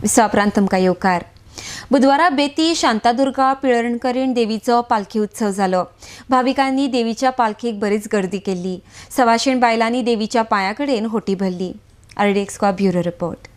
विश्वापरांत तुमकां येवकार. बुधवारा बेती शांतादुर्गा पिळर्णकरीण देवीचो पालखी उत्सव जालो. भाविकांनी देवीच्या पालखेक बरीच गर्दी केल्ली. सवाशीण बायलांनी देवीच्या पांया कडेन होटी भरली. RD Squad bureau report.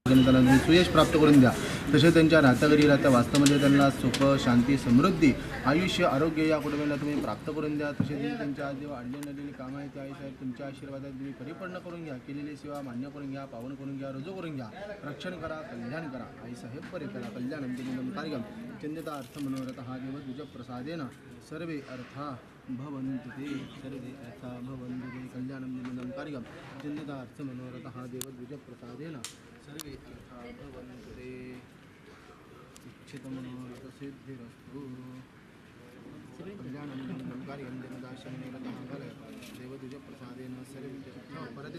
जनताला सुयश प्राप्त करून द्या. तसेच त्यांच्या राहत्या राहत्या वास्तवामध्ये त्यांना सुख शांती समृद्धी आयुष्य आरोग्य या कुटुंबाला तुम्ही प्राप्त करून द्या. तसेच त्यांच्या जे वाढली नडलेली कामं आहेत ते साहेब तुमच्या आशीर्वादात तुम्ही परिपूर्ण करून घ्या. केलेली सेवा मान्य करून घ्या, पावन करून घ्या, रुजू करून घ्या. रक्षण करा, कल्याण करा. आई साहेब बरे करा. कल्याण कार्यक्रम चिंतिता अर्थ मनोरथ हा देव तुझ्या प्रसादेन सर्वे अर्था भवन्तु ते. सर्वे अर्था भवन्तु ते. कल्याणं कार्यक्रम चिंतिता अर्थ मनोरथ हा देव तुझ्या प्रसादेन सर्वे अर्था भवन्तु ते. इच्छितमनोरथ सिद्धिरस्तु. कल्याणं कार्यं जनदाशनेरतः फल देव तुझ्या प्रसादेन सर्वे परत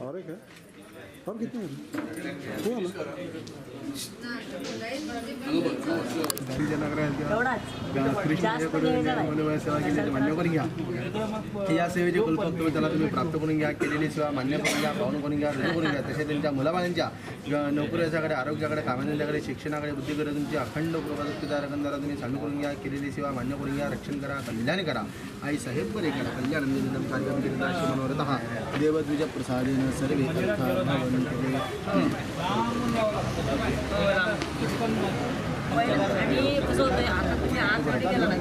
और एक है और कितने हैं हुआ ना सेवा केली मान्य करून घ्या. या सेवेचे कुलपत्र त्याला तुम्ही प्राप्त करून घ्या. केलेली सेवा मान्य करून घ्या, पावन करून घ्या, रुजू करून घ्या. तसेच त्यांच्या मुलाबाळांच्या नोकऱ्याच्याकडे, आरोग्याकडे, कामांच्याकडे, शिक्षणाकडे, बुद्धीकडे तुमची अखंड कृपादृष्टीचा रकंदारा तुम्ही चालू करून घ्या. केलेली सेवा मान्य करून घ्या. रक्षण करा, कल्याण करा. आई साहेब बरे करा. कल्याण मनोरथ हा देवद्विज प्रसादेन सर्वे अर्था भवन्तु ते. आणि कसं होतं आता तुम्ही आज गाडी गेला ना